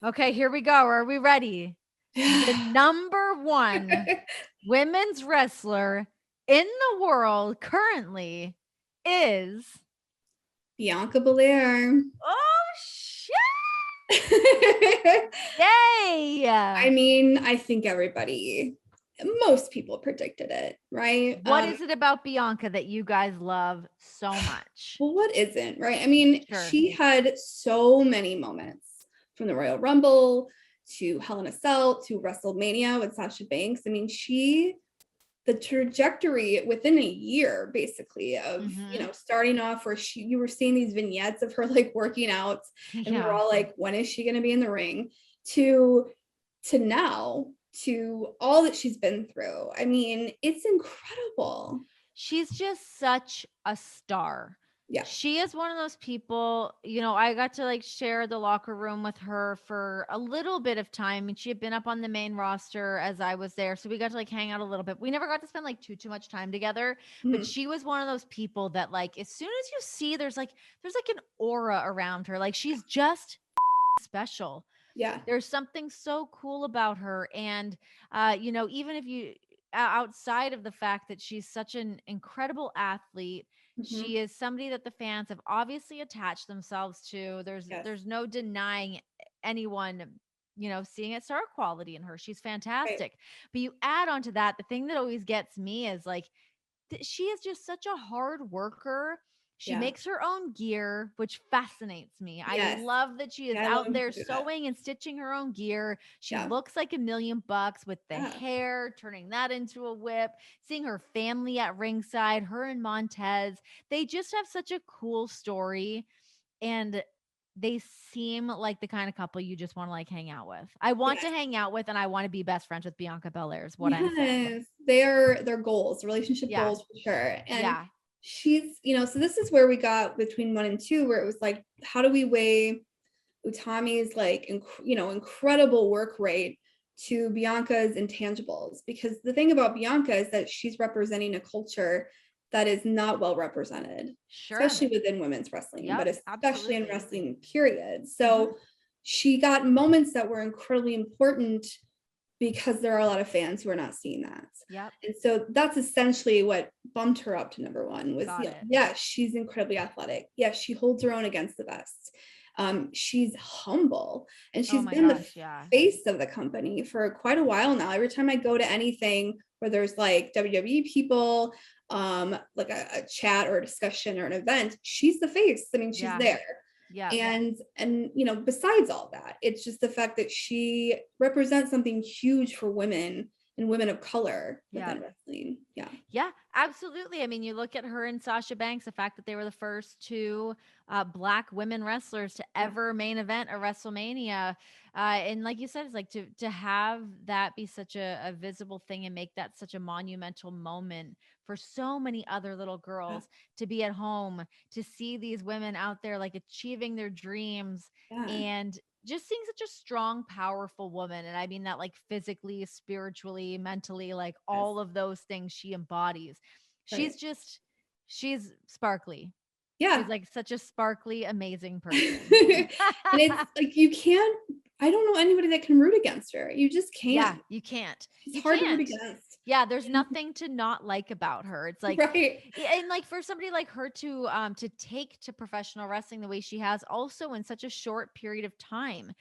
Okay, here we go. Are we ready? The number one women's wrestler in the world currently is Bianca Belair. oh shit! I Yay! mean, I think most people predicted it, right? What is it about Bianca that you guys love so much? Well, what isn't, right? I mean, Sure. she had so many moments from the Royal Rumble to Hell in a Cell to WrestleMania with Sasha Banks. I mean, the trajectory within a year basically of starting off where you were seeing these vignettes of her like working out and we were all like, when is she going to be in the ring, to now, to all that she's been through. I mean, it's incredible. She's just such a star. Yeah. She is one of those people, I got to like share the locker room with her for a little bit of time, and she had been up on the main roster as I was there. So we got to like hang out a little bit. We never got to spend like too much time together, but she was one of those people that like as soon as you see there's like an aura around her. Like she's just special. Yeah. There's something so cool about her. And even if you outside of the fact that she's such an incredible athlete, she is somebody that the fans have obviously attached themselves to. There's no denying anyone seeing a star quality in her. She's fantastic. But you add on to that, the thing that always gets me is like she is just such a hard worker. She makes her own gear, which fascinates me. I love that she is out there sewing and stitching her own gear. She looks like $1,000,000 with the hair, turning that into a whip, seeing her family at ringside, her and Montez. They just have such a cool story. And they seem like the kind of couple you just want to like hang out with. I want to hang out with, and I want to be best friends with Bianca Belair is what I'm saying. They're their goals, relationship goals for sure. And she's, so this is where we got between 1 and 2, where it was like, how do we weigh Utami's like, incredible work rate to Bianca's intangibles? Because the thing about Bianca is that she's representing a culture that is not well represented, especially within women's wrestling, but especially in wrestling, period. So she got moments that were incredibly important because there are a lot of fans who are not seeing that. And so that's essentially what bumped her up to number 1 was, she's incredibly athletic. Yes, she holds her own against the best. She's humble, and she's been the face of the company for quite a while now. Every time I go to anything where there's like WWE people, like a chat or a discussion or an event, she's the face. I mean, she's there. And besides all that, it's just the fact that she represents something huge for women and women of color within wrestling. Yeah, absolutely. I mean, you look at her and Sasha Banks, the fact that they were the first 2 Black women wrestlers to ever main event a WrestleMania. And like you said, it's like to have that be such a visible thing and make that such a monumental moment for so many other little girls to be at home, to see these women out there like achieving their dreams and just seeing such a strong, powerful woman. And I mean that like physically, spiritually, mentally, like all of those things she embodies. She's sparkly. She's like such a sparkly, amazing person. And it's like I don't know anybody that can root against her. You just can't. Yeah, you can't. It's hard to root against. Yeah, there's nothing to not like about her. It's like and like for somebody like her to take to professional wrestling the way she has, also in such a short period of time.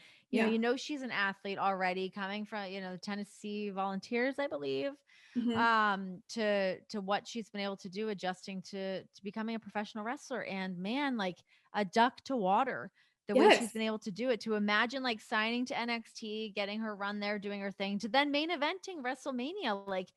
She's an athlete already, coming from, the Tennessee Volunteers, I believe. To what she's been able to do, adjusting to becoming a professional wrestler, and man, like a duck to water, the way she's been able to do it. To imagine like signing to NXT, getting her run there, doing her thing, to then main eventing WrestleMania. Like,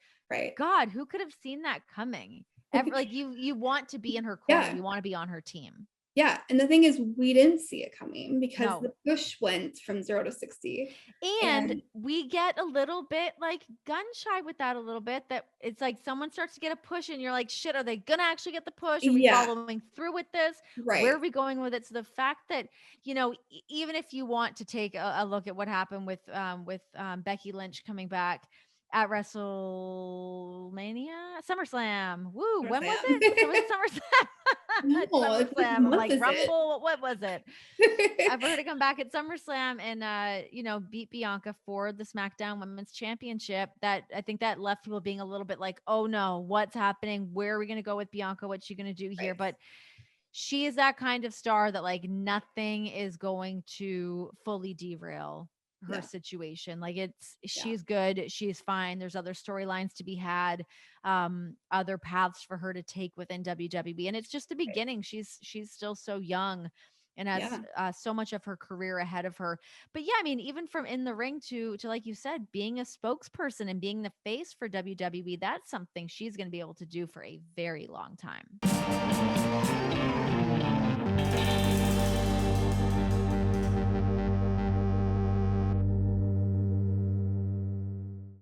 God, who could have seen that coming? Like you want to be in her corner, you want to be on her team. Yeah. And the thing is, we didn't see it coming because the push went from 0 to 60. And we get a little bit like gun shy with that a little bit, that it's like someone starts to get a push and you're like, shit, are they going to actually get the push? Are we following through with this? Where are we going with it? So the fact that, even if you want to take a look at what happened with Becky Lynch coming back, at WrestleMania, SummerSlam. Woo! When was SummerSlam. it? Was it SummerSlam? No, it's like, SummerSlam. I'm what like month is it? Rumble. What was it? For her to come back at SummerSlam and beat Bianca for the SmackDown Women's Championship. That I think that left people being a little bit like, oh no, what's happening? Where are we going to go with Bianca? What's she going to do here? Right. But she is that kind of star that like nothing is going to fully derail her situation. Like she's good, she's fine. There's other storylines to be had, other paths for her to take within WWE, and it's just the beginning. She's still so young and has so much of her career ahead of her. But yeah, I mean, even from in the ring to like you said, being a spokesperson and being the face for WWE, that's something she's going to be able to do for a very long time.